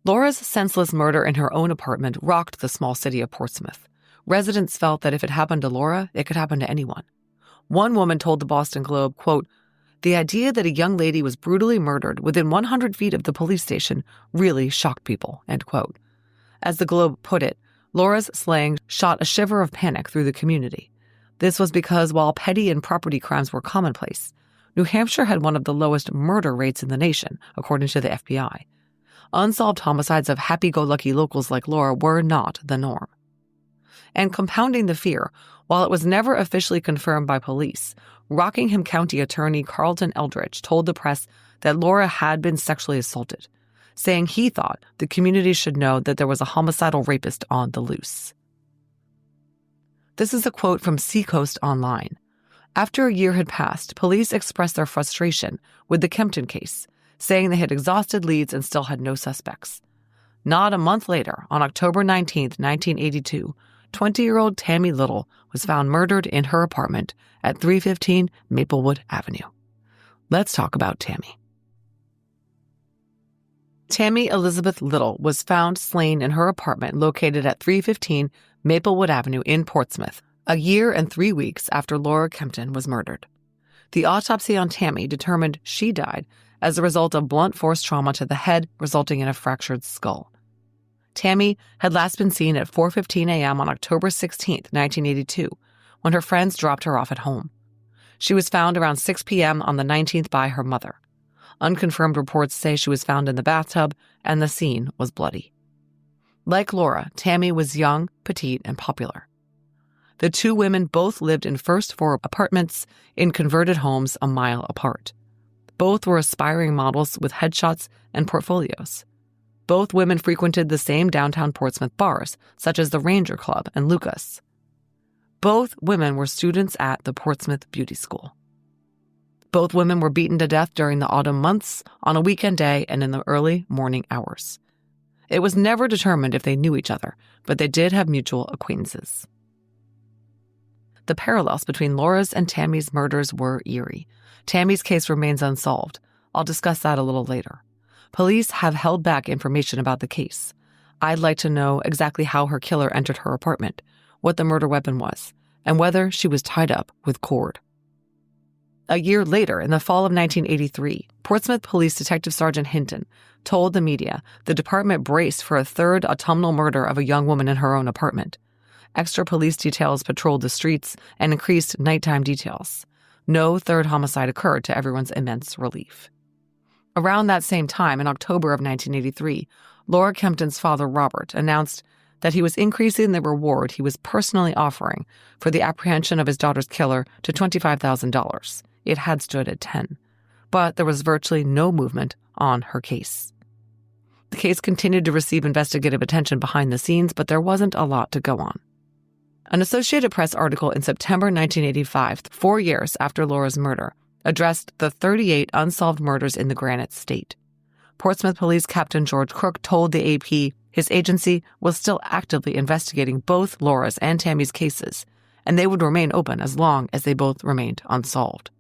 Laura's senseless murder in her own apartment rocked the small city of Portsmouth. Residents felt that if it happened to Laura, it could happen to anyone. One woman told the Boston Globe, quote, "The idea that a young lady was brutally murdered within 100 feet of the police station really shocked people," end quote. As the Globe put it, Laura's slaying shot a shiver of panic through the community. This was because while petty and property crimes were commonplace, New Hampshire had one of the lowest murder rates in the nation, according to the FBI. Unsolved homicides of happy-go-lucky locals like Laura were not the norm. And compounding the fear, while it was never officially confirmed by police, Rockingham County Attorney Carlton Eldridge told the press that Laura had been sexually assaulted, saying he thought the community should know that there was a homicidal rapist on the loose. This is a quote from Seacoast Online. After a year had passed, police expressed their frustration with the Kempton case, saying they had exhausted leads and still had no suspects. Not a month later, on October 19, 1982, 20-year-old Tammy Little was found murdered in her apartment at 315 Maplewood Avenue. Let's talk about Tammy. Tammy Elizabeth Little was found slain in her apartment located at 315 Maplewood Avenue in Portsmouth, a year and 3 weeks after Laura Kempton was murdered. The autopsy on Tammy determined she died as a result of blunt force trauma to the head, resulting in a fractured skull. Tammy had last been seen at 4:15 a.m. on October 16, 1982, when her friends dropped her off at home. She was found around 6 p.m. on the 19th by her mother. Unconfirmed reports say she was found in the bathtub, and the scene was bloody. Like Laura, Tammy was young, petite, and popular. The two women both lived in first-floor apartments in converted homes a mile apart. Both were aspiring models with headshots and portfolios. Both women frequented the same downtown Portsmouth bars, such as the Ranger Club and Lucas. Both women were students at the Portsmouth Beauty School. Both women were beaten to death during the autumn months, on a weekend day, and in the early morning hours. It was never determined if they knew each other, but they did have mutual acquaintances. The parallels between Laura's and Tammy's murders were eerie. Tammy's case remains unsolved. I'll discuss that a little later. Police have held back information about the case. I'd like to know exactly how her killer entered her apartment, what the murder weapon was, and whether she was tied up with cord. A year later, in the fall of 1983, Portsmouth Police Detective Sergeant Hinton told the media the department braced for a third autumnal murder of a young woman in her own apartment. Extra police details patrolled the streets and increased nighttime details. No third homicide occurred, to everyone's immense relief. Around that same time, in October of 1983, Laura Kempton's father, Robert, announced that he was increasing the reward he was personally offering for the apprehension of his daughter's killer to $25,000. It had stood at $10,000, but there was virtually no movement on her case. The case continued to receive investigative attention behind the scenes, but there wasn't a lot to go on. An Associated Press article in September 1985, 4 years after Laura's murder, addressed the 38 unsolved murders in the Granite State. Portsmouth Police Captain George Crook told the AP his agency was still actively investigating both Laura's and Tammy's cases, and they would remain open as long as they both remained unsolved.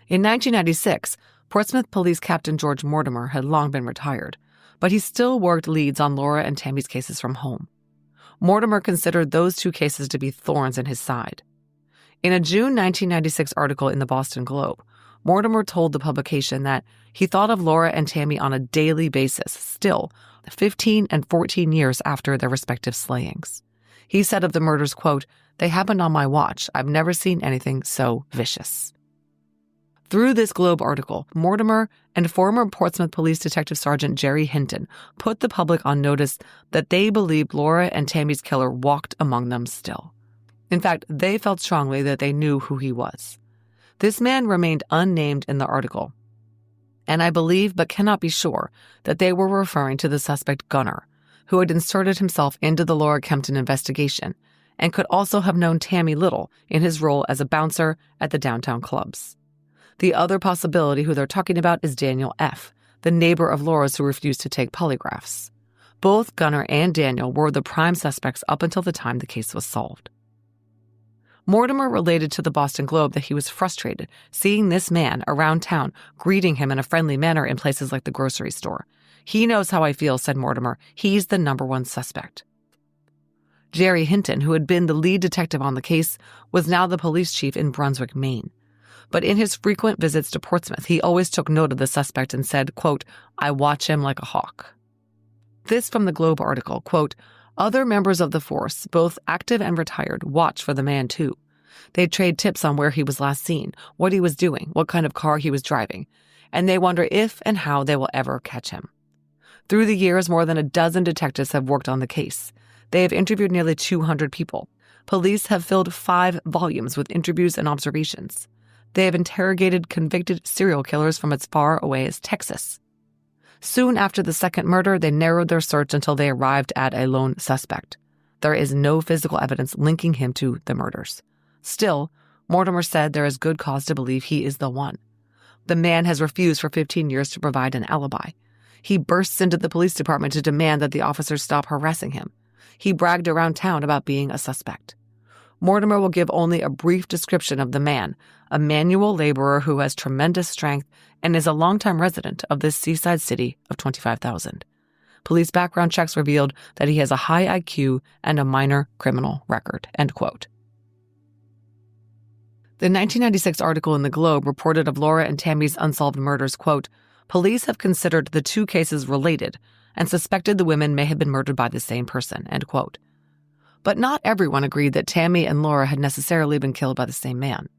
In 1996, Portsmouth Police Captain George Mortimer had long been retired, but he still worked leads on Laura and Tammy's cases from home. Mortimer considered those two cases to be thorns in his side. In a June 1996 article in the Boston Globe, Mortimer told the publication that he thought of Laura and Tammy on a daily basis, still 15 and 14 years after their respective slayings. He said of the murders, quote, "They happened on my watch. I've never seen anything so vicious." Through this Globe article, Mortimer and former Portsmouth Police Detective Sergeant Jerry Hinton put the public on notice that they believed Laura and Tammy's killer walked among them still. In fact, they felt strongly that they knew who he was. This man remained unnamed in the article, and I believe but cannot be sure that they were referring to the suspect Gunner, who had inserted himself into the Laura Kempton investigation and could also have known Tammy Little in his role as a bouncer at the downtown clubs. The other possibility who they're talking about is Daniel F., the neighbor of Laura's who refused to take polygraphs. Both Gunner and Daniel were the prime suspects up until the time the case was solved. Mortimer related to the Boston Globe that he was frustrated seeing this man around town greeting him in a friendly manner in places like the grocery store. "He knows how I feel," said Mortimer. "He's the number one suspect." Jerry Hinton, who had been the lead detective on the case, was now the police chief in Brunswick, Maine. But in his frequent visits to Portsmouth, he always took note of the suspect and said, quote, "I watch him like a hawk." This from the Globe article, quote, "Other members of the force, both active and retired, watch for the man too. They trade tips on where he was last seen, what he was doing, what kind of car he was driving, and they wonder if and how they will ever catch him." Through the years, more than a dozen detectives have worked on the case. They have interviewed nearly 200 people. Police have filled 5 volumes with interviews and observations. They have interrogated convicted serial killers from as far away as Texas. Soon after the second murder, they narrowed their search until they arrived at a lone suspect. There is no physical evidence linking him to the murders. Still, Mortimer said there is good cause to believe he is the one. The man has refused for 15 years to provide an alibi. He bursts into the police department to demand that the officers stop harassing him. He bragged around town about being a suspect. Mortimer will give only a brief description of the man, a manual laborer who has tremendous strength and is a longtime resident of this seaside city of 25,000. Police background checks revealed that he has a high IQ and a minor criminal record, end quote. The 1996 article in the Globe reported of Laura and Tammy's unsolved murders, quote, "Police have considered the 2 cases related and suspected the women may have been murdered by the same person," end quote. But not everyone agreed that Tammy and Laura had necessarily been killed by the same man.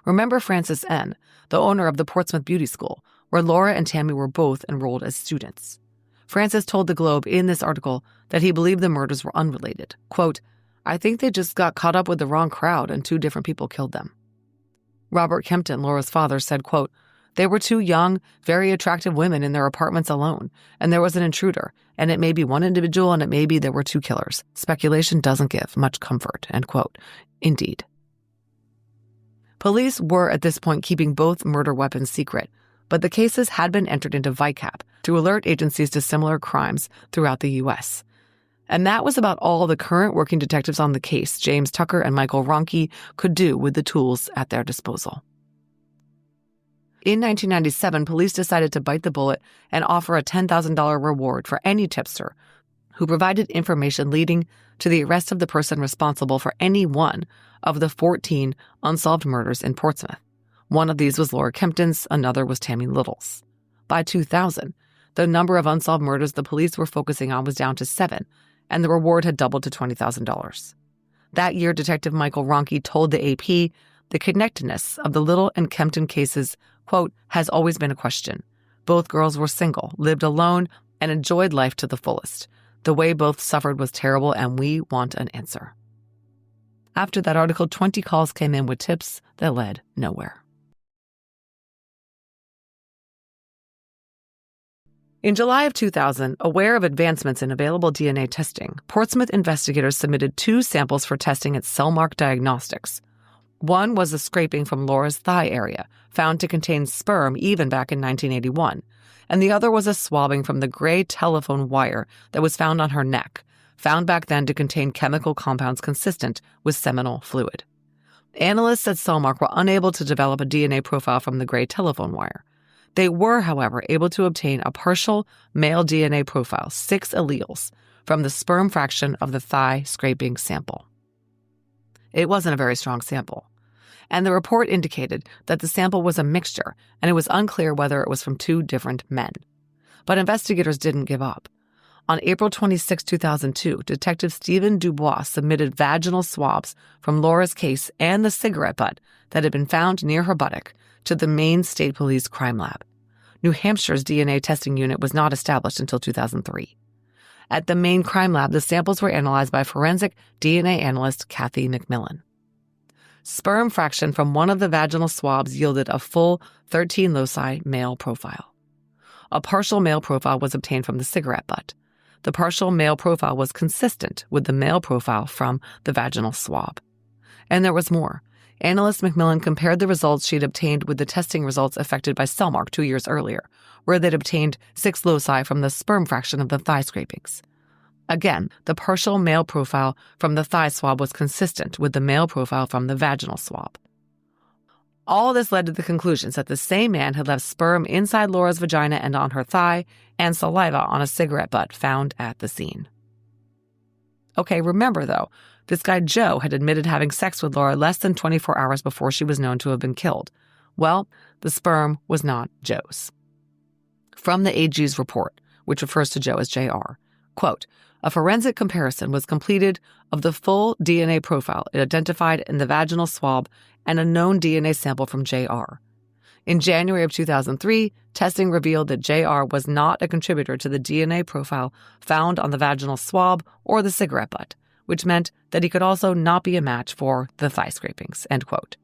Remember Francis N., the owner of the Portsmouth Beauty School, where Laura and Tammy were both enrolled as students. Francis told the Globe in this article that he believed the murders were unrelated. Quote, "I think they just got caught up with the wrong crowd and 2 different people killed them." Robert Kempton, Laura's father, said, quote, "They were 2 young, very attractive women in their apartments alone, and there was an intruder, and it may be one individual and it may be there were 2 killers. Speculation doesn't give much comfort," end quote. Indeed. Police were at this point keeping both murder weapons secret, but the cases had been entered into VICAP to alert agencies to similar crimes throughout the U.S. And that was about all the current working detectives on the case, James Tucker and Michael Ronke, could do with the tools at their disposal. In 1997, police decided to bite the bullet and offer a $10,000 reward for any tipster who provided information leading to the arrest of the person responsible for any one of the 14 unsolved murders in Portsmouth. One of these was Laura Kempton's, another was Tammy Little's. By 2000, the number of unsolved murders the police were focusing on was down to 7, and the reward had doubled to $20,000. That year, Detective Michael Ronke told the AP the connectedness of the Little and Kempton cases, quote, "has always been a question. Both girls were single, lived alone, and enjoyed life to the fullest. The way both suffered was terrible, and we want an answer." After that article, 20 calls came in with tips that led nowhere. In July of 2000, aware of advancements in available DNA testing, Portsmouth investigators submitted 2 samples for testing at Cellmark Diagnostics. One was a scraping from Laura's thigh area, found to contain sperm even back in 1981, and the other was a swabbing from the gray telephone wire that was found on her neck, found back then to contain chemical compounds consistent with seminal fluid. Analysts at Cellmark were unable to develop a DNA profile from the gray telephone wire. They were, however, able to obtain a partial male DNA profile, 6 alleles, from the sperm fraction of the thigh scraping sample. It wasn't a very strong sample, and the report indicated that the sample was a mixture, and it was unclear whether it was from 2 different men. But investigators didn't give up. On April 26, 2002, Detective Stephen Dubois submitted vaginal swabs from Laura's case and the cigarette butt that had been found near her buttock to the Maine State Police Crime Lab. New Hampshire's DNA testing unit was not established until 2003. At the Maine Crime Lab, the samples were analyzed by forensic DNA analyst Kathy McMillan. Sperm fraction from one of the vaginal swabs yielded a full 13 loci male profile. A partial male profile was obtained from the cigarette butt. The partial male profile was consistent with the male profile from the vaginal swab. And there was more. Analyst McMillan compared the results she'd obtained with the testing results affected by Cellmark 2 years earlier, where they'd obtained 6 loci from the sperm fraction of the thigh scrapings. Again, the partial male profile from the thigh swab was consistent with the male profile from the vaginal swab. All of this led to the conclusions that the same man had left sperm inside Laura's vagina and on her thigh, and saliva on a cigarette butt found at the scene. Okay, remember though, this guy Joe had admitted having sex with Laura less than 24 hours before she was known to have been killed. Well, the sperm was not Joe's. From the AG's report, which refers to Joe as JR, quote, a forensic comparison was completed of the full DNA profile it identified in the vaginal swab and a known DNA sample from JR. In January of 2003, testing revealed that JR was not a contributor to the DNA profile found on the vaginal swab or the cigarette butt, which meant that he could also not be a match for the thigh scrapings, end quote.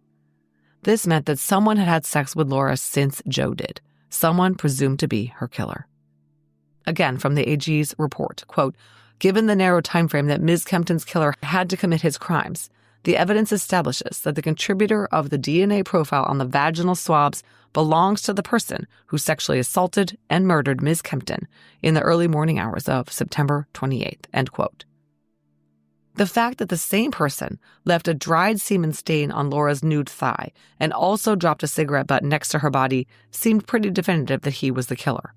This meant that someone had had sex with Laura since Joe did, someone presumed to be her killer. Again, from the AG's report, quote, given the narrow time frame that Ms. Kempton's killer had to commit his crimes, the evidence establishes that the contributor of the DNA profile on the vaginal swabs belongs to the person who sexually assaulted and murdered Ms. Kempton in the early morning hours of September 28th, end quote. The fact that the same person left a dried semen stain on Laura's nude thigh and also dropped a cigarette butt next to her body seemed pretty definitive that he was the killer.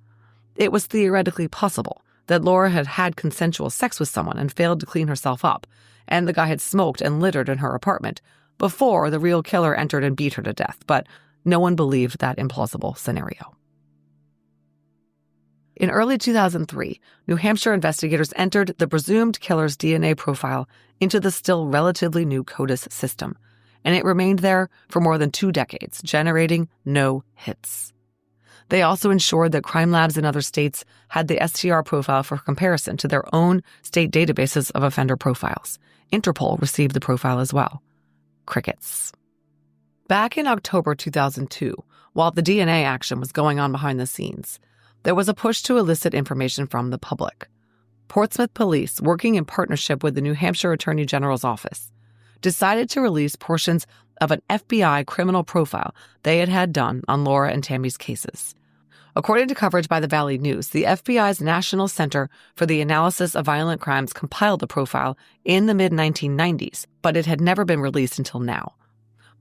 It was theoretically possible that Laura had had consensual sex with someone and failed to clean herself up, and the guy had smoked and littered in her apartment before the real killer entered and beat her to death, but no one believed that implausible scenario. In early 2003, New Hampshire investigators entered the presumed killer's DNA profile into the still relatively new CODIS system, and it remained there for more than 2 decades, generating no hits. They also ensured that crime labs in other states had the STR profile for comparison to their own state databases of offender profiles. Interpol received the profile as well. Crickets. Back in October 2002, while the DNA action was going on behind the scenes, there was a push to elicit information from the public. Portsmouth police, working in partnership with the New Hampshire Attorney General's office, decided to release portions of an FBI criminal profile they had had done on Laura and Tammy's cases. According to coverage by the Valley News, the FBI's National Center for the Analysis of Violent Crimes compiled the profile in the mid-1990s, but it had never been released until now.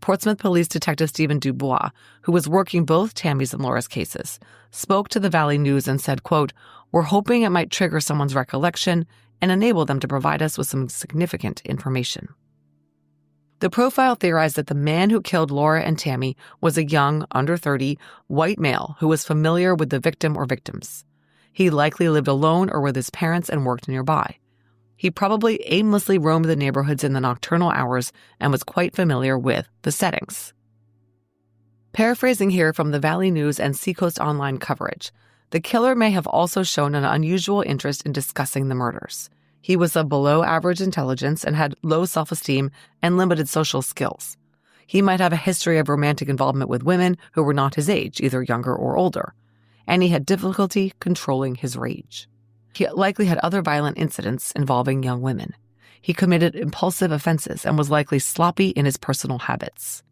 Portsmouth Police Detective Stephen Dubois, who was working both Tammy's and Laura's cases, spoke to the Valley News and said, quote, we're hoping it might trigger someone's recollection and enable them to provide us with some significant information. The profile theorized that the man who killed Laura and Tammy was a young, under 30, white male who was familiar with the victim or victims. He likely lived alone or with his parents and worked nearby. He probably aimlessly roamed the neighborhoods in the nocturnal hours and was quite familiar with the settings. Paraphrasing here from the Valley News and Seacoast Online coverage, the killer may have also shown an unusual interest in discussing the murders. He was of below-average intelligence and had low self-esteem and limited social skills. He might have a history of romantic involvement with women who were not his age, either younger or older, and he had difficulty controlling his rage. He likely had other violent incidents involving young women. He committed impulsive offenses and was likely sloppy in his personal habits.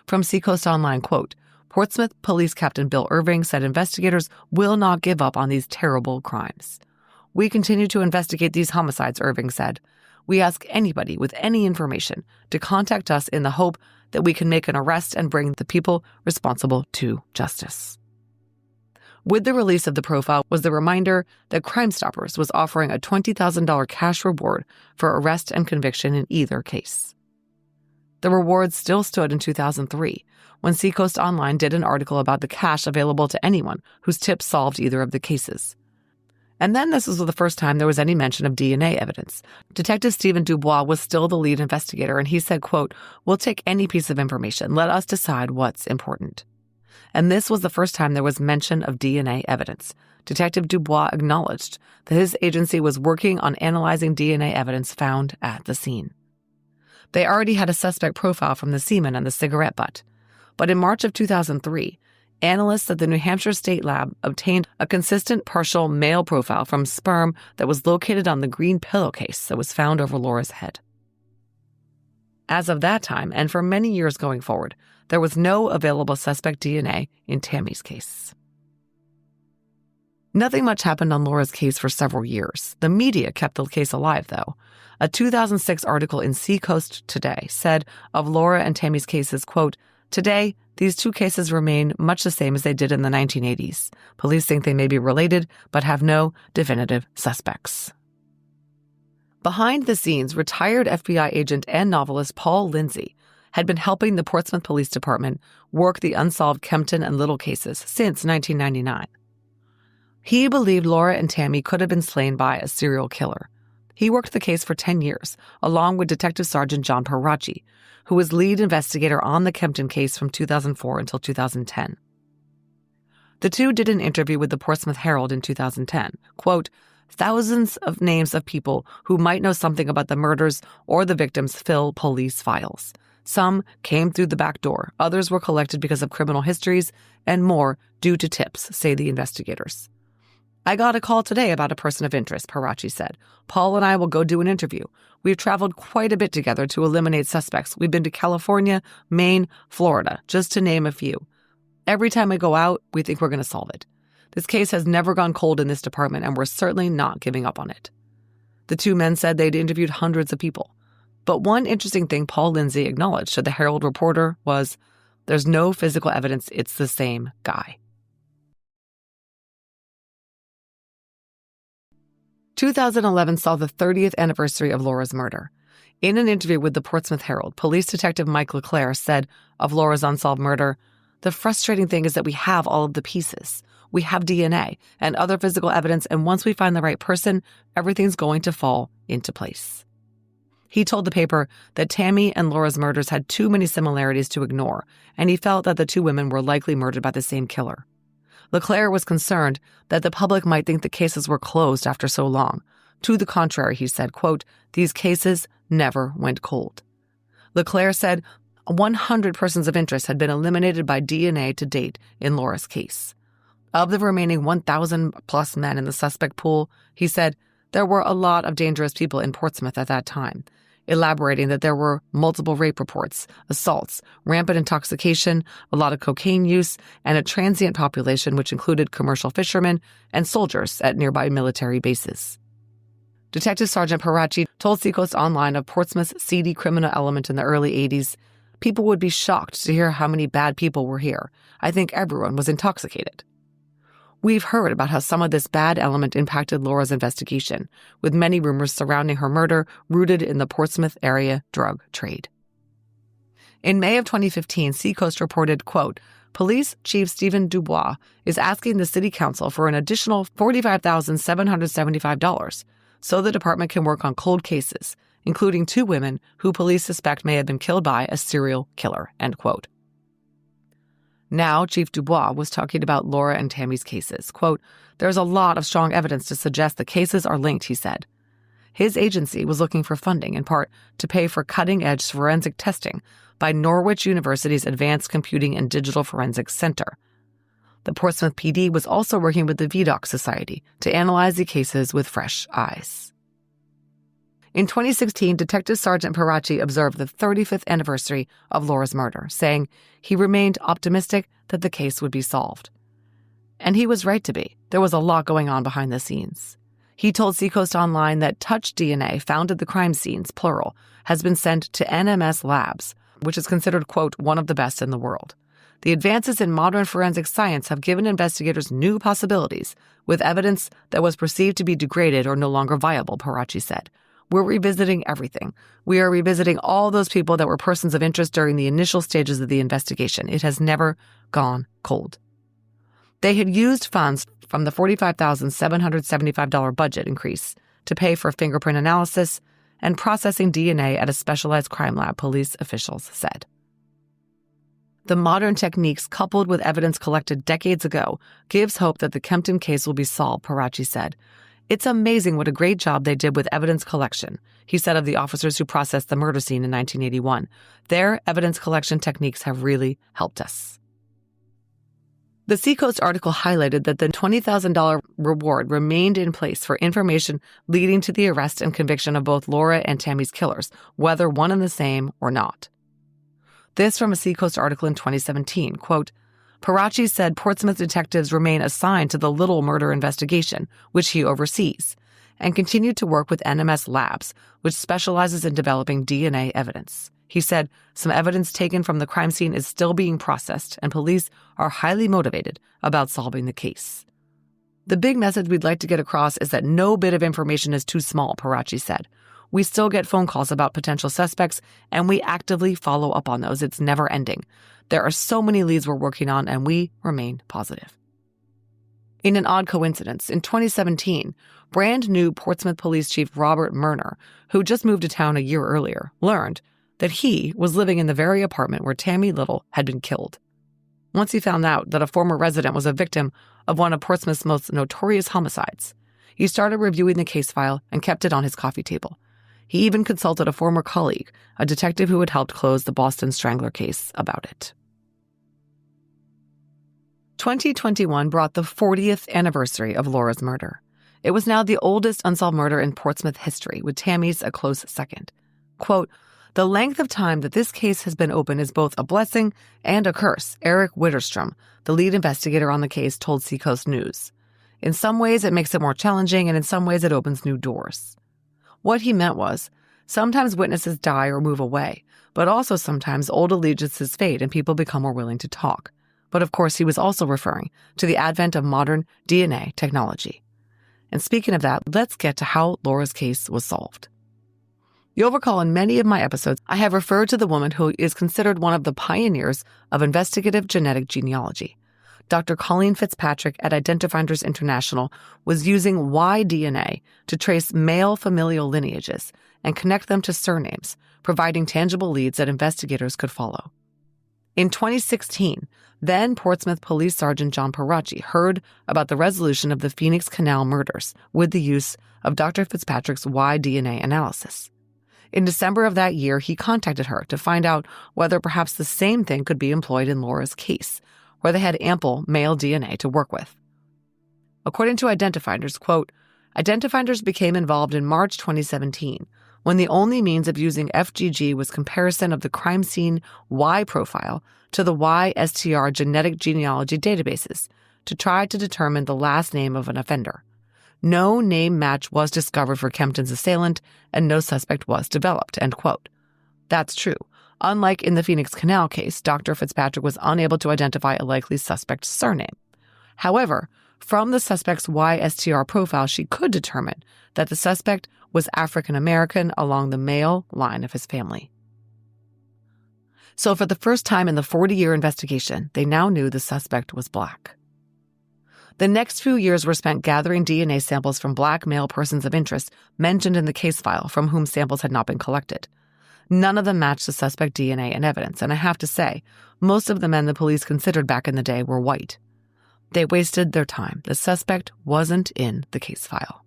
From Seacoast Online, quote, Portsmouth Police Captain Bill Irving said investigators will not give up on these terrible crimes. We continue to investigate these homicides, Irving said. We ask anybody with any information to contact us in the hope that we can make an arrest and bring the people responsible to justice. With the release of the profile was the reminder that Crime Stoppers was offering a $20,000 cash reward for arrest and conviction in either case. The reward still stood in 2003, when Seacoast Online did an article about the cash available to anyone whose tips solved either of the cases. And then this was the first time there was any mention of DNA evidence. Detective Stephen Dubois was still the lead investigator, and he said, quote, we'll take any piece of information. Let us decide what's important. And this was the first time there was mention of DNA evidence. Detective Dubois acknowledged that his agency was working on analyzing DNA evidence found at the scene. They already had a suspect profile from the semen and the cigarette butt. But in March of 2003, analysts at the New Hampshire State Lab obtained a consistent partial male profile from sperm that was located on the green pillowcase that was found over Laura's head. As of that time, and for many years going forward, there was no available suspect DNA in Tammy's case. Nothing much happened on Laura's case for several years. The media kept the case alive, though. A 2006 article in Seacoast Today said of Laura and Tammy's cases, quote, Today, these two cases remain much the same as they did in the 1980s. Police think they may be related, but have no definitive suspects. Behind the scenes, retired FBI agent and novelist Paul Lindsay had been helping the Portsmouth Police Department work the unsolved Kempton and Little cases since 1999. He believed Laura and Tammy could have been slain by a serial killer. He worked the case for 10 years, along with Detective Sergeant John Parachi, who was lead investigator on the Kempton case from 2004 until 2010. The two did an interview with the Portsmouth Herald in 2010. Quote, "Thousands of names of people who might know something about the murders or the victims fill police files. Some came through the back door, others were collected because of criminal histories, and more due to tips," say the investigators. "I got a call today about a person of interest," Parachi said. "Paul and I will go do an interview. We've traveled quite a bit together to eliminate suspects. We've been to California, Maine, Florida, just to name a few. Every time we go out, we think we're going to solve it. This case has never gone cold in this department, and we're certainly not giving up on it." The two men said they'd interviewed hundreds of people. But one interesting thing Paul Lindsay acknowledged to the Herald reporter was, "There's no physical evidence it's the same guy." 2011 saw the 30th anniversary of Laura's murder. In an interview with the Portsmouth Herald, Police Detective Mike LeClaire said of Laura's unsolved murder, "The frustrating thing is that we have all of the pieces. We have DNA and other physical evidence, and once we find the right person, everything's going to fall into place." He told the paper that Tammy and Laura's murders had too many similarities to ignore, and he felt that the two women were likely murdered by the same killer. LeClaire was concerned that the public might think the cases were closed after so long. To the contrary, he said, quote, "These cases never went cold." LeClaire said 100 persons of interest had been eliminated by DNA to date in Laura's case. Of the remaining 1,000-plus men in the suspect pool, he said, there were a lot of dangerous people in Portsmouth at that time, elaborating that there were multiple rape reports, assaults, rampant intoxication, a lot of cocaine use, and a transient population which included commercial fishermen and soldiers at nearby military bases. Detective Sergeant Parachi told Seacoast Online of Portsmouth's seedy criminal element in the early 80s, "People would be shocked to hear how many bad people were here. I think everyone was intoxicated." We've heard about how some of this bad element impacted Laura's investigation, with many rumors surrounding her murder rooted in the Portsmouth area drug trade. In May of 2015, Seacoast reported, quote, "Police Chief Stephen Dubois is asking the City Council for an additional $45,775 so the department can work on cold cases, including two women who police suspect may have been killed by a serial killer," end quote. Now, Chief Dubois was talking about Laura and Tammy's cases. Quote, "There's a lot of strong evidence to suggest the cases are linked," he said. His agency was looking for funding, in part, to pay for cutting-edge forensic testing by Norwich University's Advanced Computing and Digital Forensics Center. The Portsmouth PD was also working with the VDOC Society to analyze the cases with fresh eyes. In 2016, Detective Sergeant Parachi observed the 35th anniversary of Laura's murder, saying he remained optimistic that the case would be solved. And he was right to be. There was a lot going on behind the scenes. He told Seacoast Online that touch DNA found at the crime scenes, plural, has been sent to NMS Labs, which is considered, quote, "one of the best in the world." The advances in modern forensic science have given investigators new possibilities, with evidence that was perceived to be degraded or no longer viable, Parachi said. "We're revisiting everything. We are revisiting all those people that were persons of interest during the initial stages of the investigation. It has never gone cold." They had used funds from the $45,775 budget increase to pay for fingerprint analysis and processing DNA at a specialized crime lab, police officials said. The modern techniques, coupled with evidence collected decades ago, gives hope that the Kempton case will be solved, Parachi said. "It's amazing what a great job they did with evidence collection," he said of the officers who processed the murder scene in 1981. "Their evidence collection techniques have really helped us." The Seacoast article highlighted that the $20,000 reward remained in place for information leading to the arrest and conviction of both Laura and Tammy's killers, whether one and the same or not. This from a Seacoast article in 2017, quote, "Parachi said Portsmouth detectives remain assigned to the Little murder investigation, which he oversees, and continued to work with NMS Labs, which specializes in developing DNA evidence. He said some evidence taken from the crime scene is still being processed, and police are highly motivated about solving the case. The big message we'd like to get across is that no bit of information is too small, Parachi said. We still get phone calls about potential suspects, and we actively follow up on those. It's never ending. There are so many leads we're working on, and we remain positive. In an odd coincidence, in 2017, brand new Portsmouth Police Chief Robert Murner, who just moved to town a year earlier, learned that he was living in the very apartment where Tammy Little had been killed. Once he found out that a former resident was a victim of one of Portsmouth's most notorious homicides, he started reviewing the case file and kept it on his coffee table. He even consulted a former colleague, a detective who had helped close the Boston Strangler case, about it. 2021 brought the 40th anniversary of Laura's murder. It was now the oldest unsolved murder in Portsmouth history, with Tammy's a close second. Quote, "The length of time that this case has been open is both a blessing and a curse," Eric Witterstrom, the lead investigator on the case, told Seacoast News. "In some ways, it makes it more challenging, and in some ways, it opens new doors." What he meant was, sometimes witnesses die or move away, but also sometimes old allegiances fade and people become more willing to talk. But of course, he was also referring to the advent of modern DNA technology. And speaking of that, let's get to how Laura's case was solved. You'll recall in many of my episodes, I have referred to the woman who is considered one of the pioneers of investigative genetic genealogy. Dr. Colleen Fitzpatrick at Identifinders International was using Y-DNA to trace male familial lineages and connect them to surnames, providing tangible leads that investigators could follow. In 2016, then Portsmouth Police Sergeant John Parachi heard about the resolution of the Phoenix Canal murders with the use of Dr. Fitzpatrick's Y-DNA analysis. In December of that year, he contacted her to find out whether perhaps the same thing could be employed in Laura's case, where they had ample male DNA to work with. According to Identifinders, quote, "Identifinders became involved in March 2017, when the only means of using FGG was comparison of the crime scene Y profile to the YSTR genetic genealogy databases to try to determine the last name of an offender. No name match was discovered for Kempton's assailant, and no suspect was developed," end quote. That's true. Unlike in the Phoenix Canal case, Dr. Fitzpatrick was unable to identify a likely suspect's surname. However, from the suspect's YSTR profile, she could determine that the suspect was African American along the male line of his family. So for the first time in the 40-year investigation, they now knew the suspect was Black. The next few years were spent gathering DNA samples from Black male persons of interest mentioned in the case file from whom samples had not been collected. None of them matched the suspect DNA and evidence, and I have to say, most of the men the police considered back in the day were white. They wasted their time. The suspect wasn't in the case file.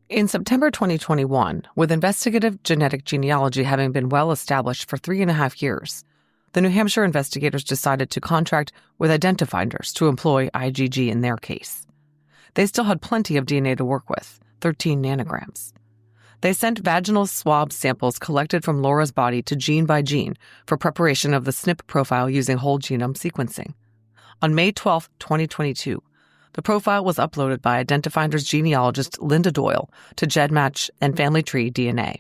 In September 2021, with investigative genetic genealogy having been well established for 3.5 years, the New Hampshire investigators decided to contract with Identifinders to employ IgG in their case. They still had plenty of DNA to work with, 13 nanograms. They sent vaginal swab samples collected from Laura's body to Gene by Gene for preparation of the SNP profile using whole genome sequencing. On May 12, 2022, the profile was uploaded by Identifinders genealogist Linda Doyle to GEDmatch and Family Tree DNA.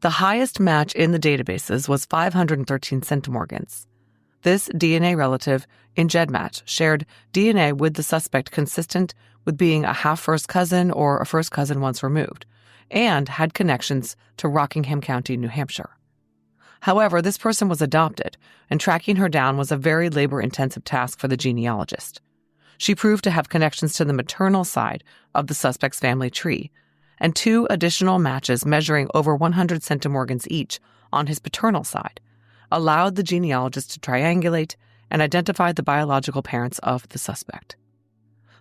The highest match in the databases was 513 centimorgans. This DNA relative in GEDmatch shared DNA with the suspect consistent with being a half-first cousin or a first cousin once removed, and had connections to Rockingham County, New Hampshire. However, this person was adopted, and tracking her down was a very labor-intensive task for the genealogist. She proved to have connections to the maternal side of the suspect's family tree, and 2 additional matches measuring over 100 centimorgans each on his paternal side allowed the genealogist to triangulate and identify the biological parents of the suspect.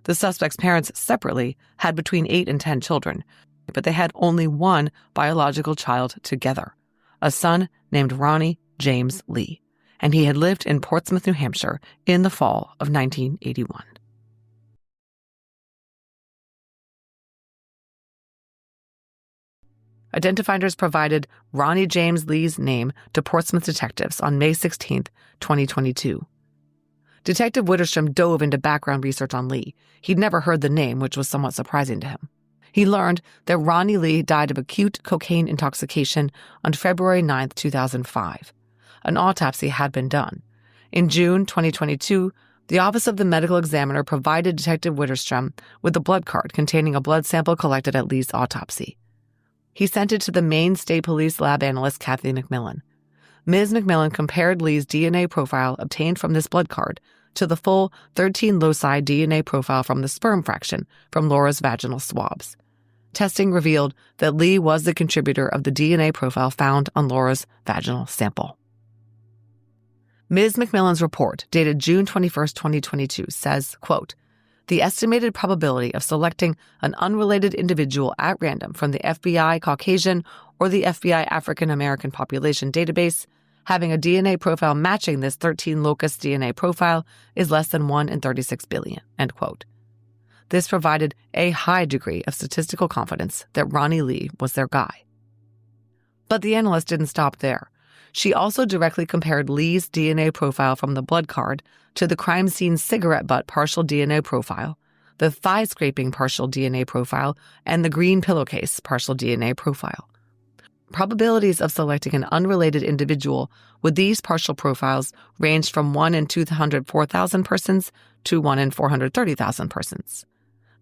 The suspect's parents separately had between 8 and 10 children, but they had only one biological child together, a son named Ronnie James Lee, and he had lived in Portsmouth, New Hampshire in the fall of 1981. Identifinders provided Ronnie James Lee's name to Portsmouth detectives on May 16, 2022. Detective Witterstrom dove into background research on Lee. He'd never heard the name, which was somewhat surprising to him. He learned that Ronnie Lee died of acute cocaine intoxication on February 9, 2005. An autopsy had been done. In June 2022, the Office of the Medical Examiner provided Detective Witterstrom with a blood card containing a blood sample collected at Lee's autopsy. He sent it to the Maine State Police lab analyst Kathy McMillan. Ms. McMillan compared Lee's DNA profile obtained from this blood card to the full 13 loci DNA profile from the sperm fraction from Laura's vaginal swabs. Testing revealed that Lee was the contributor of the DNA profile found on Laura's vaginal sample. Ms. McMillan's report, dated June 21, 2022, says, quote, "The estimated probability of selecting an unrelated individual at random from the FBI Caucasian or the FBI African American population database having a DNA profile matching this 13 locus DNA profile is less than 1 in 36 billion, end quote. This provided a high degree of statistical confidence that Ronnie Lee was their guy. But the analyst didn't stop there. She also directly compared Lee's DNA profile from the blood card to the crime scene cigarette butt partial DNA profile, the thigh scraping partial DNA profile, and the green pillowcase partial DNA profile. Probabilities of selecting an unrelated individual with these partial profiles ranged from 1 in 204,000 persons to 1 in 430,000 persons.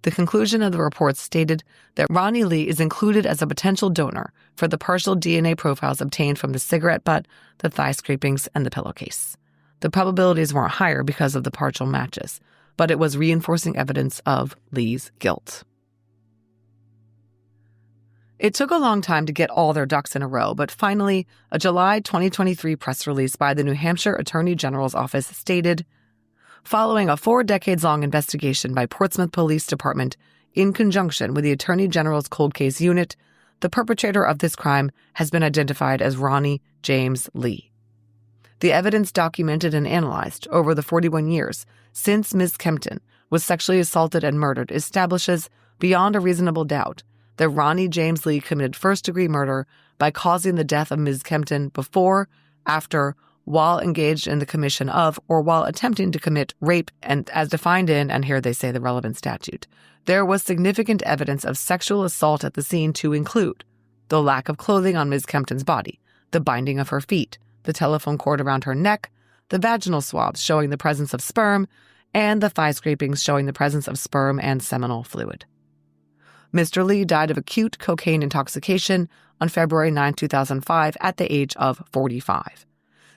The conclusion of the report stated that Ronnie Lee is included as a potential donor for the partial DNA profiles obtained from the cigarette butt, the thigh scrapings, and the pillowcase. The probabilities weren't higher because of the partial matches, but it was reinforcing evidence of Lee's guilt. It took a long time to get all their ducks in a row, but finally, a July 2023 press release by the New Hampshire Attorney General's office stated, "Following a 4 decades-long investigation by Portsmouth Police Department in conjunction with the Attorney General's Cold Case Unit, the perpetrator of this crime has been identified as Ronnie James Lee. The evidence documented and analyzed over the 41 years since Ms. Kempton was sexually assaulted and murdered establishes, beyond a reasonable doubt, that Ronnie James Lee committed first-degree murder by causing the death of Ms. Kempton before, after, while engaged in the commission of, or while attempting to commit rape, and as defined in, and here they say the relevant statute. There was significant evidence of sexual assault at the scene to include the lack of clothing on Ms. Kempton's body, the binding of her feet, the telephone cord around her neck, the vaginal swabs showing the presence of sperm, and the thigh scrapings showing the presence of sperm and seminal fluid. Mr. Lee died of acute cocaine intoxication on February 9, 2005 at the age of 45.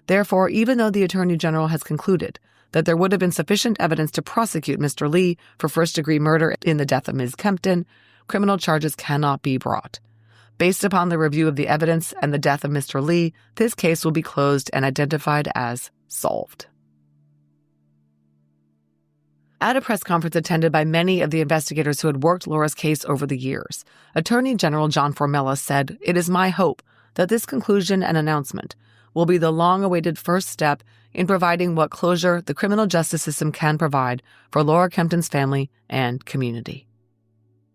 Therefore, even though the Attorney General has concluded that there would have been sufficient evidence to prosecute Mr. Lee for first-degree murder in the death of Ms. Kempton, criminal charges cannot be brought. Based upon the review of the evidence and the death of Mr. Lee, this case will be closed and identified as solved." At a press conference attended by many of the investigators who had worked Laura's case over the years, Attorney General John Formella said, "It is my hope that this conclusion and announcement will be the long-awaited first step in providing what closure the criminal justice system can provide for Laura Kempton's family and community."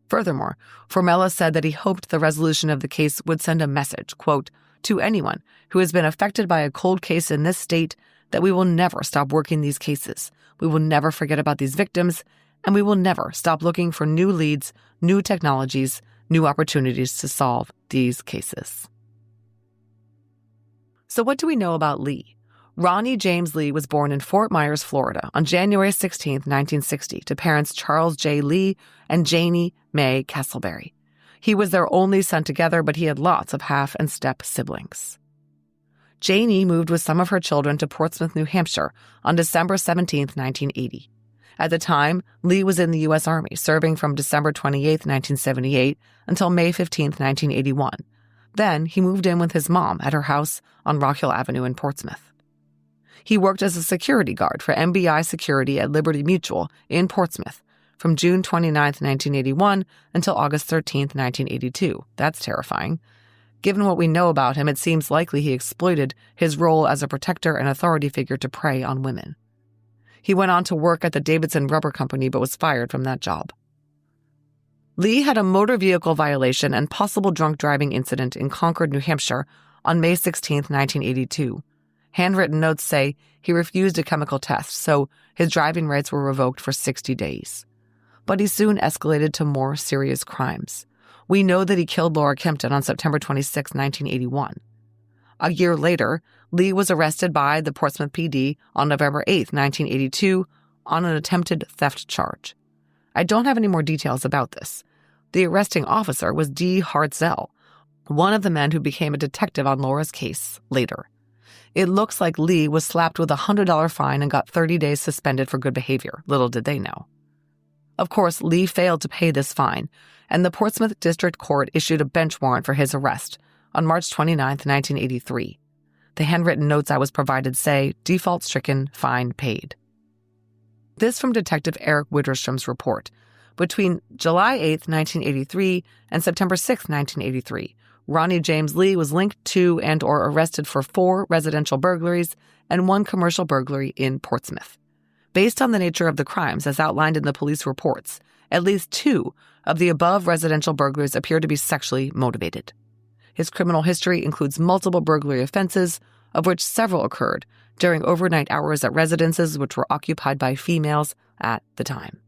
Furthermore, Formella said that he hoped the resolution of the case would send a message, quote, "to anyone who has been affected by a cold case in this state that we will never stop working these cases. We will never forget about these victims, and we will never stop looking for new leads, new technologies, new opportunities to solve these cases." So what do we know about Lee? Ronnie James Lee was born in Fort Myers, Florida on January 16, 1960, to parents Charles J. Lee and Janie Mae Castleberry. He was their only son together, but he had lots of half and step siblings. Janie moved with some of her children to Portsmouth, New Hampshire on December 17, 1980. At the time, Lee was in the U.S. Army, serving from December 28, 1978 until May 15, 1981. Then he moved in with his mom at her house on Rock Hill Avenue in Portsmouth. He worked as a security guard for MBI Security at Liberty Mutual in Portsmouth from June 29, 1981 until August 13, 1982. That's terrifying. Given what we know about him, it seems likely he exploited his role as a protector and authority figure to prey on women. He went on to work at the Davidson Rubber Company but was fired from that job. Lee had a motor vehicle violation and possible drunk driving incident in Concord, New Hampshire on May 16, 1982. Handwritten notes say he refused a chemical test, so his driving rights were revoked for 60 days. but he soon escalated to more serious crimes. We know that he killed Laura Kempton on September 26, 1981. A year later, Lee was arrested by the Portsmouth PD on November 8, 1982, on an attempted theft charge. I don't have any more details about this. The arresting officer was D. Hartzell, one of the men who became a detective on Laura's case later. It looks like Lee was slapped with a $100 fine and got 30 days suspended for good behavior. Little did they know. Of course, Lee failed to pay this fine, and the Portsmouth District Court issued a bench warrant for his arrest on March 29, 1983. The handwritten notes I was provided say, default stricken, fine paid. This from Detective Eric Widderstrom's report. Between July 8, 1983 and September 6, 1983, Ronnie James Lee was linked to and or arrested for 4 residential burglaries and 1 commercial burglary in Portsmouth. Based on the nature of the crimes as outlined in the police reports, at least 2 of the above residential burglaries appear to be sexually motivated. His criminal history includes multiple burglary offenses, of which several occurred during overnight hours at residences which were occupied by females at the time.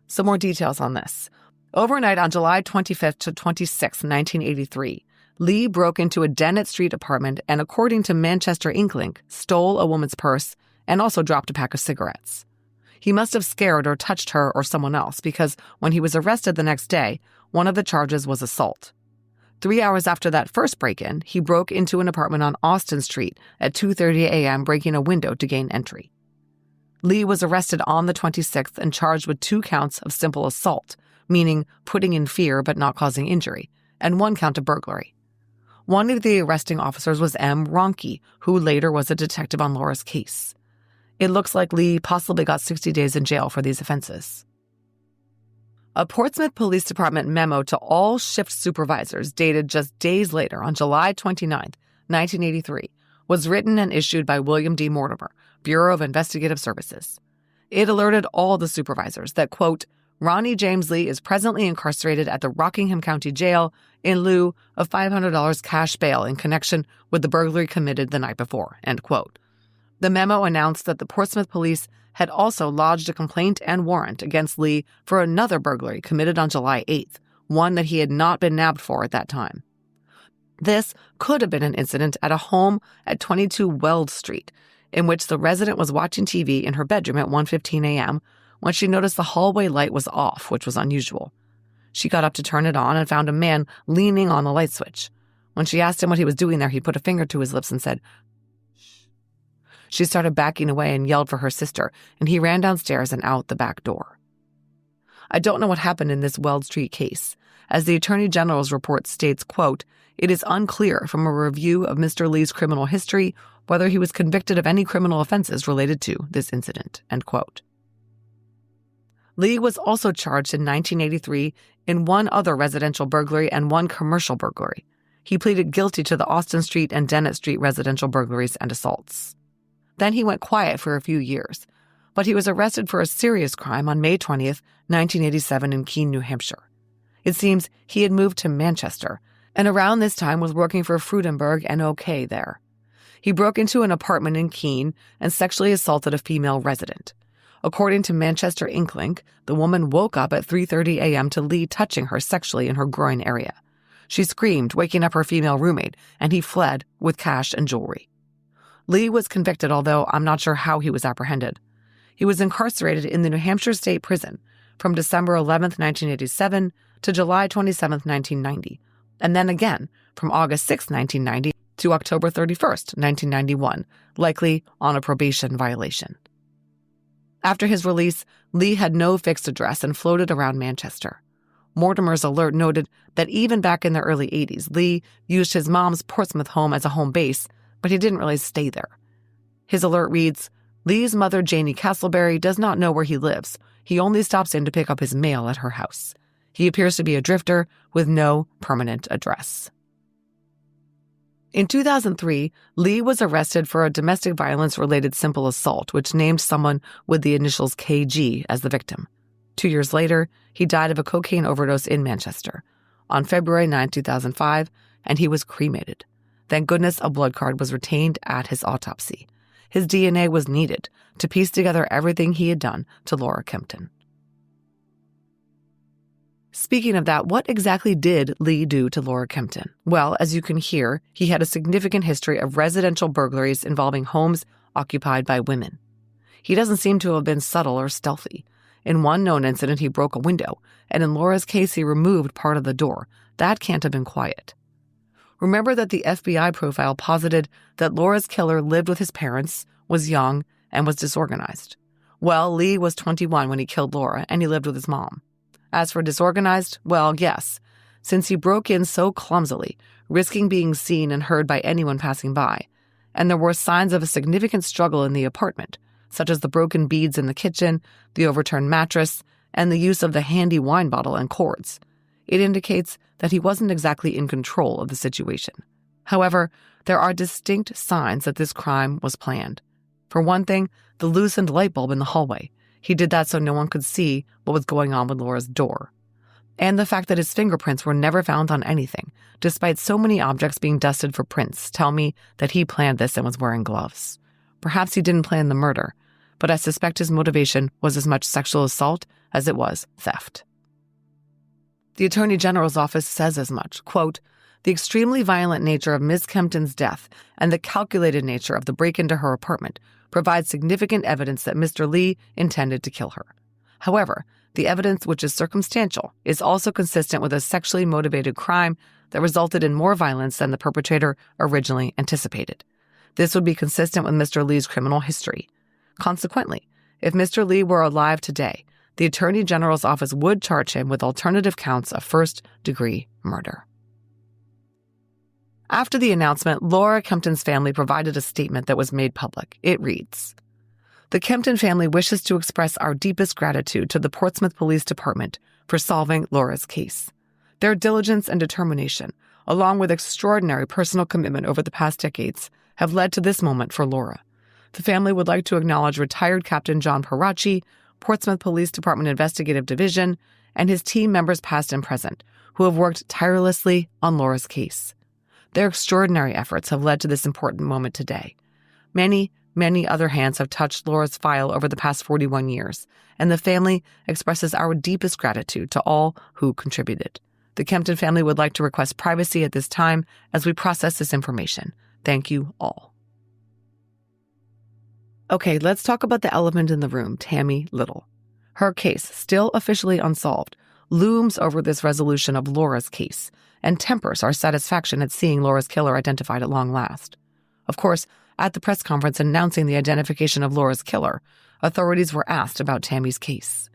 Some more details on this. Overnight on July 25th to 26th, 1983, Lee broke into a Dennett Street apartment and, according to Manchester Inklink, stole a woman's purse and also dropped a pack of cigarettes. He must have scared or touched her or someone else because when he was arrested the next day, one of the charges was assault. 3 hours after that first break-in, he broke into an apartment on Austin Street at 2:30 a.m., breaking a window to gain entry. Lee was arrested on the 26th and charged with 2 counts of simple assault, meaning putting in fear but not causing injury, and 1 count of burglary. One of the arresting officers was M. Ronke, who later was a detective on Laura's case. It looks like Lee possibly got 60 days in jail for these offenses. A Portsmouth Police Department memo to all shift supervisors dated just days later on July 29, 1983, was written and issued by William D. Mortimer, Bureau of Investigative Services. It alerted all the supervisors that, quote, Ronnie James Lee is presently incarcerated at the Rockingham County Jail in lieu of $500 cash bail in connection with the burglary committed the night before, end quote. The memo announced that the Portsmouth police had also lodged a complaint and warrant against Lee for another burglary committed on July 8th, one that he had not been nabbed for at that time. This could have been an incident at a home at 22 Weld Street, in which the resident was watching TV in her bedroom at 1:15 a.m. when she noticed the hallway light was off, which was unusual. She got up to turn it on and found a man leaning on the light switch. When she asked him what he was doing there, he put a finger to his lips and said, "Shh." She started backing away and yelled for her sister, and he ran downstairs and out the back door. I don't know what happened in this Weld Street case. As the Attorney General's report states, quote, it is unclear from a review of Mr. Lee's criminal history whether he was convicted of any criminal offenses related to this incident, end quote. Lee was also charged in 1983 in 1 other residential burglary and 1 commercial burglary. He pleaded guilty to the Austin Street and Dennett Street residential burglaries and assaults. Then he went quiet for a few years, but he was arrested for a serious crime on May 20th, 1987 in Keene, New Hampshire. It seems he had moved to Manchester, and around this time was working for Frudenberg and OK there. He broke into an apartment in Keene and sexually assaulted a female resident. According to Manchester Inklink, the woman woke up at 3:30 a.m. to Lee touching her sexually in her groin area. She screamed, waking up her female roommate, and he fled with cash and jewelry. Lee was convicted, although I'm not sure how he was apprehended. He was incarcerated in the New Hampshire State Prison from December 11, 1987 to July 27, 1990, and then again from August 6, 1990 to October 31, 1991, likely on a probation violation. After his release, Lee had no fixed address and floated around Manchester. Mortimer's alert noted that even back in the early 80s, Lee used his mom's Portsmouth home as a home base, but he didn't really stay there. His alert reads, Lee's mother, Janie Castleberry, does not know where he lives. He only stops in to pick up his mail at her house. He appears to be a drifter with no permanent address. In 2003, Lee was arrested for a domestic violence-related simple assault, which named someone with the initials KG as the victim. 2 years later, he died of a cocaine overdose in Manchester on February 9, 2005, and he was cremated. Thank goodness a blood card was retained at his autopsy. His DNA was needed to piece together everything he had done to Laura Kempton. Speaking of that, what exactly did Lee do to Laura Kempton? Well, as you can hear, he had a significant history of residential burglaries involving homes occupied by women. He doesn't seem to have been subtle or stealthy. In one known incident, he broke a window, and in Laura's case, he removed part of the door. That can't have been quiet. Remember that the FBI profile posited that Laura's killer lived with his parents, was young, and was disorganized. Well, Lee was 21 when he killed Laura, and he lived with his mom. As for disorganized, well, yes, since he broke in so clumsily, risking being seen and heard by anyone passing by, and there were signs of a significant struggle in the apartment, such as the broken beads in the kitchen, the overturned mattress, and the use of the handy wine bottle and cords. It indicates that he wasn't exactly in control of the situation. However, there are distinct signs that this crime was planned. For one thing, the loosened light bulb in the hallway. He did that so no one could see what was going on with Laura's door. And the fact that his fingerprints were never found on anything, despite so many objects being dusted for prints, tell me that he planned this and was wearing gloves. Perhaps he didn't plan the murder, but I suspect his motivation was as much sexual assault as it was theft. The Attorney General's office says as much, quote, "The extremely violent nature of Ms. Kempton's death and the calculated nature of the break into her apartment provide significant evidence that Mr. Lee intended to kill her. However, the evidence, which is circumstantial, is also consistent with a sexually motivated crime that resulted in more violence than the perpetrator originally anticipated. This would be consistent with Mr. Lee's criminal history. Consequently, if Mr. Lee were alive today, the Attorney General's office would charge him with alternative counts of first-degree murder." After the announcement, Laura Kempton's family provided a statement that was made public. It reads, "The Kempton family wishes to express our deepest gratitude to the Portsmouth Police Department for solving Laura's case. Their diligence and determination, along with extraordinary personal commitment over the past decades, have led to this moment for Laura. The family would like to acknowledge retired Captain John Parachi, Portsmouth Police Department Investigative Division, and his team members past and present, who have worked tirelessly on Laura's case. Their extraordinary efforts have led to this important moment today. Many, many other hands have touched Laura's file over the past 41 years, and the family expresses our deepest gratitude to all who contributed. The Kempton family would like to request privacy at this time as we process this information. Thank you all." Okay, let's talk about the elephant in the room, Tammy Little. Her case, still officially unsolved, looms over this resolution of Laura's case and tempers our satisfaction at seeing Laura's killer identified at long last. Of course, at the press conference announcing the identification of Laura's killer, authorities were asked about Tammy's case.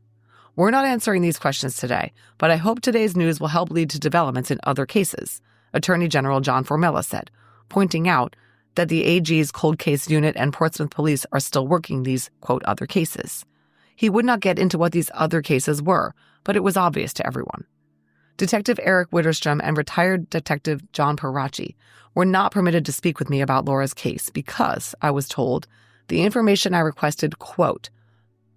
We're not answering these questions today, but I hope today's news will help lead to developments in other cases, Attorney General John Formella said, pointing out that the AG's cold case unit and Portsmouth police are still working these, quote, other cases. He would not get into what these other cases were, but it was obvious to everyone. Detective Eric Witterstrom and retired Detective John Parachi were not permitted to speak with me about Laura's case because, I was told, the information I requested, quote,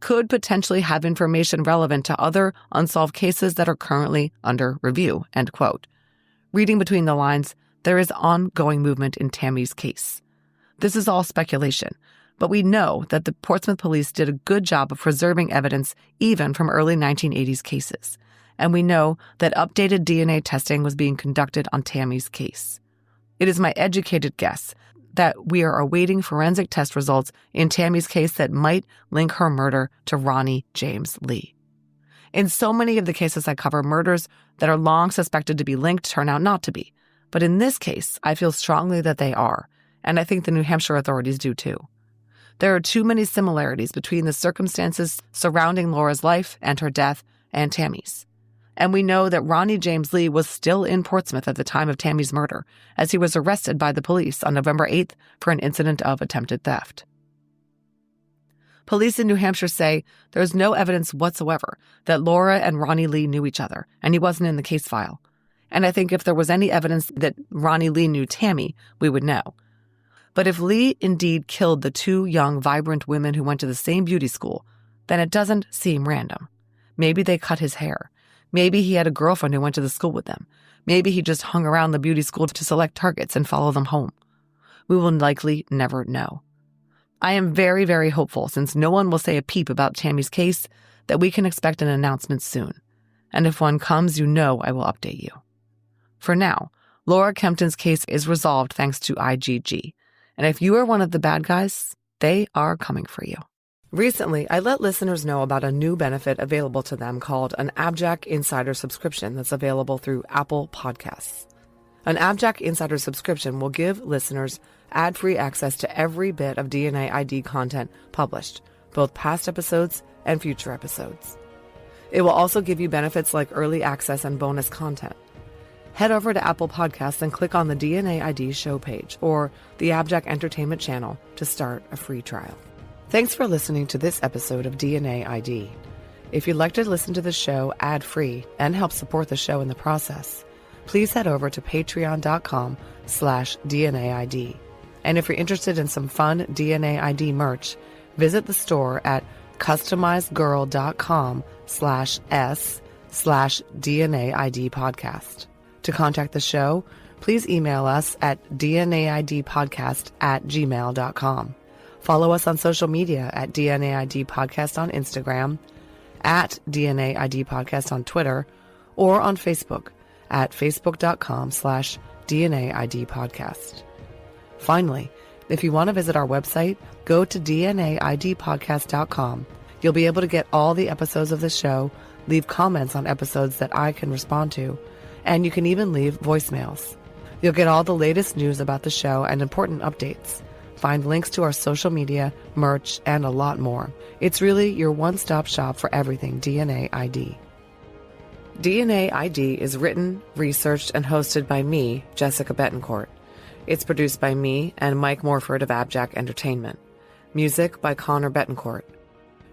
could potentially have information relevant to other unsolved cases that are currently under review, end quote. Reading between the lines, there is ongoing movement in Tammy's case. This is all speculation, but we know that the Portsmouth police did a good job of preserving evidence even from early 1980s cases, and we know that updated DNA testing was being conducted on Tammy's case. It is my educated guess that we are awaiting forensic test results in Tammy's case that might link her murder to Ronnie James Lee. In so many of the cases I cover, murders that are long suspected to be linked turn out not to be. But in this case, I feel strongly that they are, and I think the New Hampshire authorities do too. There are too many similarities between the circumstances surrounding Laura's life and her death and Tammy's. And we know that Ronnie James Lee was still in Portsmouth at the time of Tammy's murder, as he was arrested by the police on November 8th for an incident of attempted theft. Police in New Hampshire say there's no evidence whatsoever that Laura and Ronnie Lee knew each other, and he wasn't in the case file. And I think if there was any evidence that Ronnie Lee knew Tammy, we would know. But if Lee indeed killed the two young, vibrant women who went to the same beauty school, then it doesn't seem random. Maybe they cut his hair. Maybe he had a girlfriend who went to the school with them. Maybe he just hung around the beauty school to select targets and follow them home. We will likely never know. I am very, very hopeful, since no one will say a peep about Tammy's case, that we can expect an announcement soon. and if one comes, you know I will update you. For now, Laura Kempton's case is resolved thanks to IGG, and if you are one of the bad guys, they are coming for you. Recently, I let listeners know about a new benefit available to them called an AbJack Insider subscription that's available through Apple Podcasts. An AbJack Insider subscription will give listeners ad-free access to every bit of DNA ID content published, both past episodes and future episodes. It will also give you benefits like early access and bonus content. Head over to Apple Podcasts and click on the DNA ID show page or the AbJack Entertainment channel to start a free trial. Thanks for listening to this episode of DNA ID. If you'd like to listen to the show ad-free and help support the show in the process, please head over to patreon.com/DNAID. And if you're interested in some fun DNA ID merch, visit the store at customizedgirl.com/s/DNAID podcast. To contact the show, please email us at dnaidpodcast@gmail.com. Follow us on social media at DNAID Podcast on Instagram, at DNAID Podcast on Twitter, or on Facebook at facebook.com/DNAID Podcast. Finally, if you want to visit our website, go to DNAIDpodcast.com. You'll be able to get all the episodes of the show, leave comments on episodes that I can respond to, and you can even leave voicemails. You'll get all the latest news about the show and important updates. Find links to our social media, merch, and a lot more. It's really your one-stop shop for everything DNA ID. DNA ID is written, researched, and hosted by me, Jessica Betancourt. It's produced by me and Mike Morford of AbJack Entertainment. Music by Connor Betancourt.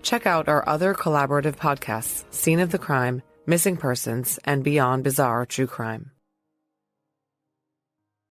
Check out our other collaborative podcasts, Scene of the Crime, Missing Persons, and Beyond Bizarre True Crime.